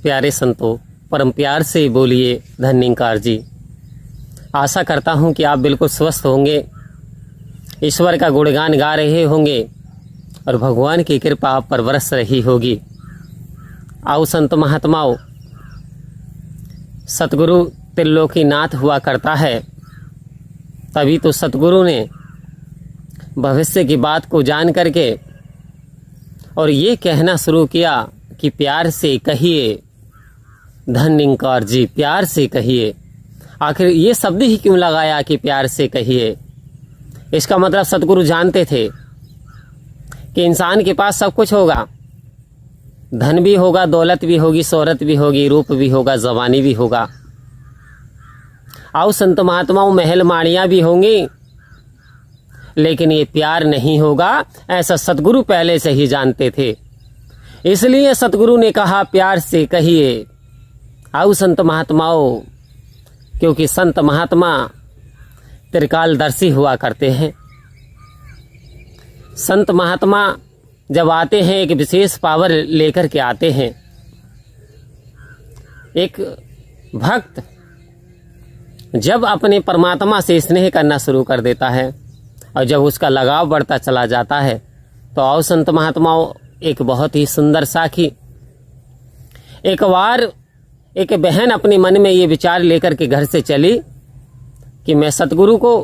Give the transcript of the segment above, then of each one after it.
प्यारे संतों, परम प्यार से बोलिए धन्यंकार जी। आशा करता हूँ कि आप बिल्कुल स्वस्थ होंगे, ईश्वर का गुणगान गा रहे होंगे और भगवान की कृपा आप पर बरस रही होगी। आओ संत महात्माओं, सतगुरु त्रिलोकीनाथ हुआ करता है, तभी तो सतगुरु ने भविष्य की बात को जान करके और ये कहना शुरू किया कि प्यार से कहिए धन्यंकार जी, प्यार से कहिए। आखिर ये शब्द ही क्यों लगाया कि प्यार से कहिए? इसका मतलब सतगुरु जानते थे कि इंसान के पास सब कुछ होगा, धन भी होगा, दौलत भी होगी, शोहरत भी होगी, रूप भी होगा, जवानी भी होगा। आओ संत महात्माओं, महल माड़ियां भी होंगी, लेकिन ये प्यार नहीं होगा, ऐसा सतगुरु पहले से ही जानते थे। इसलिए सतगुरु ने कहा प्यार से कहिए। आओ संत महात्माओं, क्योंकि संत महात्मा त्रिकालदर्शी हुआ करते हैं। संत महात्मा जब आते हैं एक विशेष पावर लेकर के आते हैं। एक भक्त जब अपने परमात्मा से स्नेह करना शुरू कर देता है और जब उसका लगाव बढ़ता चला जाता है, तो आओ संत महात्माओं, एक बहुत ही सुंदर साखी। एक बार एक बहन अपने मन में ये विचार लेकर के घर से चली कि मैं सतगुरु को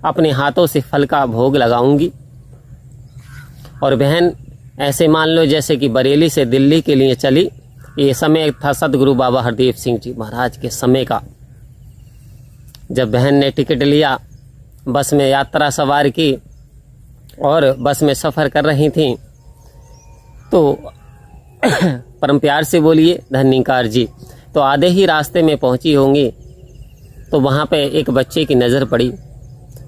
अपने हाथों से फल का भोग लगाऊंगी। और बहन ऐसे मान लो जैसे कि बरेली से दिल्ली के लिए चली। ये समय था सतगुरु बाबा हरदेव सिंह जी महाराज के समय का। जब बहन ने टिकट लिया, बस में यात्रा सवार की और बस में सफ़र कर रही थी, तो परम प्यार से बोलिए धन्यंकार जी। तो आधे ही रास्ते में पहुंची होंगी तो वहाँ पे एक बच्चे की नज़र पड़ी।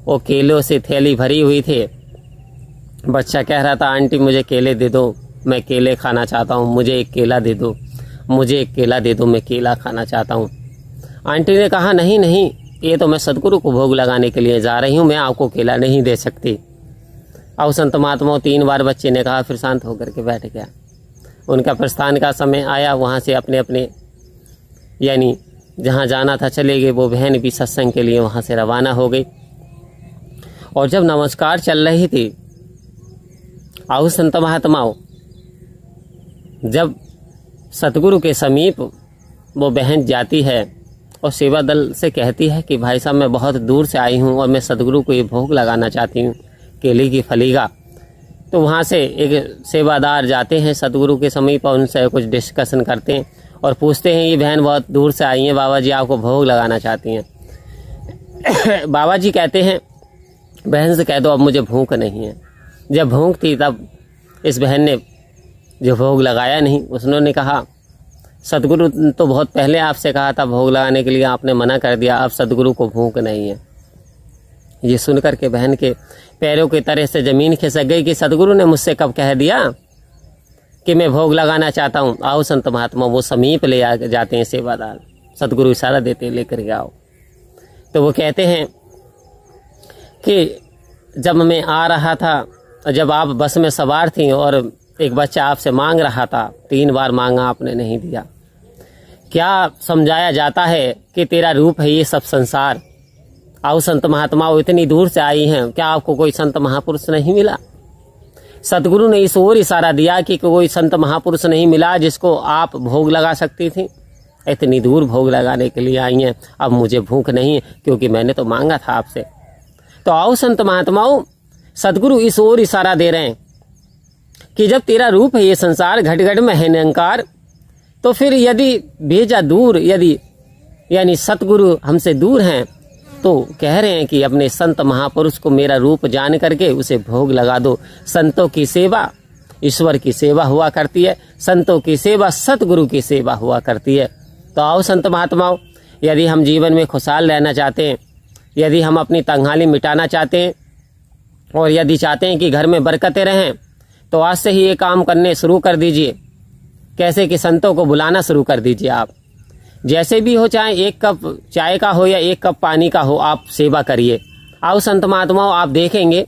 वो केलों से थैली भरी हुई थी। बच्चा कह रहा था, आंटी मुझे केले दे दो, मैं केले खाना चाहता हूँ, मुझे एक केला दे दो, मुझे एक केला दे दो, मैं केला खाना चाहता हूँ। आंटी ने कहा, नहीं नहीं, ये तो मैं सतगुरु को भोग लगाने के लिए जा रही हूँ, मैं आपको केला नहीं दे सकती। अब संत महात्माओं 3 बार बच्चे ने कहा, फिर शांत होकर के बैठ गया। उनका प्रस्थान का समय आया, वहाँ से अपने अपने यानी जहाँ जाना था चले गए। वो बहन भी सत्संग के लिए वहाँ से रवाना हो गई। और जब नमस्कार चल रही थी, आओ संत महात्माओं, जब सतगुरु के समीप वो बहन जाती है और सेवा दल से कहती है कि भाई साहब मैं बहुत दूर से आई हूँ और मैं सतगुरु को ये भोग लगाना चाहती हूँ, केले की फली का। तो वहाँ से एक सेवादार जाते हैं सतगुरु के समीप और उनसे कुछ डिस्कशन करते हैं और पूछते हैं, ये बहन बहुत दूर से आई हैं, बाबा जी आपको भोग लगाना चाहती हैं। बाबा जी कहते हैं, बहन से कह दो अब मुझे भूख नहीं है। जब भूख थी तब इस बहन ने जो भोग लगाया नहीं, उसने कहा सतगुरु तो बहुत पहले आपसे कहा था भोग लगाने के लिए, आपने मना कर दिया, अब सतगुरु को भूख नहीं है। ये सुनकर के बहन के पैरों की तरह से जमीन खिसक गई कि सतगुरु ने मुझसे कब कह दिया कि मैं भोग लगाना चाहता हूँ। आओ संत महात्मा, वो समीप ले जाते हैं सेवादार, सतगुरु इशारा देते लेकर के आओ। तो वो कहते हैं कि जब मैं आ रहा था, जब आप बस में सवार थी और एक बच्चा आपसे मांग रहा था, 3 बार मांगा आपने नहीं दिया। क्या समझाया जाता है कि तेरा रूप है ये सब संसार। आओ संत महात्माओं, इतनी दूर से आई हैं, क्या आपको कोई संत महापुरुष नहीं मिला? सतगुरु ने इस ओर इशारा दिया कि कोई संत महापुरुष नहीं मिला जिसको आप भोग लगा सकती थी। इतनी दूर भोग लगाने के लिए आई हैं, अब मुझे भूख नहीं है क्योंकि मैंने तो मांगा था आपसे। तो आओ संत महात्माओं, सतगुरु इस ओर इशारा दे रहे हैं कि जब तेरा रूप है ये संसार, घट घट में है निरंकार, तो फिर यदि भेजा दूर, यदि यानी सतगुरु हमसे दूर हैं, तो कह रहे हैं कि अपने संत महापुरुष को मेरा रूप जान करके उसे भोग लगा दो। संतों की सेवा ईश्वर की सेवा हुआ करती है, संतों की सेवा सतगुरु की सेवा हुआ करती है। तो आओ संत महात्माओं, यदि हम जीवन में खुशहाल रहना चाहते हैं, यदि हम अपनी तंगहाली मिटाना चाहते हैं और यदि चाहते हैं कि घर में बरकतें रहें, तो आज से ही ये काम करने शुरू कर दीजिए। कैसे कि संतों को बुलाना शुरू कर दीजिए। आप जैसे भी हो, चाहे 1 कप चाय का हो या 1 कप पानी का हो, आप सेवा करिए। आओ संत महात्माओं, आप देखेंगे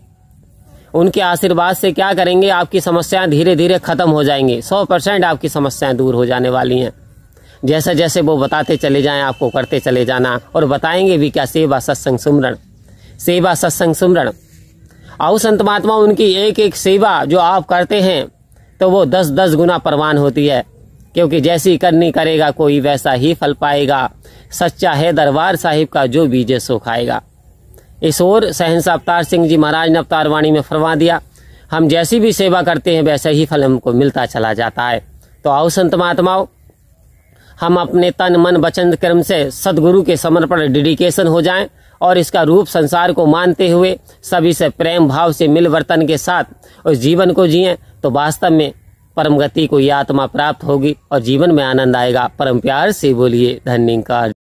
उनके आशीर्वाद से क्या करेंगे, आपकी समस्याएं धीरे धीरे खत्म हो जाएंगी। 100% आपकी समस्याएं दूर हो जाने वाली हैं। जैसे जैसे वो बताते चले जाएं, आपको करते चले जाना, और बताएंगे भी क्या, सेवा सत्संग सुमरण, सेवा सत्संग सुमरण। आओ संत महात्मा, उनकी एक एक सेवा जो आप करते हैं तो वो 10-10 गुना परवान होती है, क्योंकि जैसी करनी करेगा कोई वैसा ही फल पाएगा। सच्चा है दरबार साहिब का, जो बीजे सो खाएगा। इस ओर शहंशाह अवतार सिंह जी महाराज ने अवतार वाणी में फरमा दिया, हम जैसी भी सेवा करते हैं वैसा ही फल हमको मिलता चला जाता है। तो आओ संत महात्माओं, हम अपने तन मन वचन कर्म से सदगुरु के समर्पण डेडिकेशन हो जाएं और इसका रूप संसार को मानते हुए सभी से प्रेम भाव से मिल वर्तन के साथ उस जीवन को जिएं, तो वास्तव में परम गति को ये आत्मा प्राप्त होगी और जीवन में आनंद आएगा। परम प्यार से बोलिए धन्यवाद।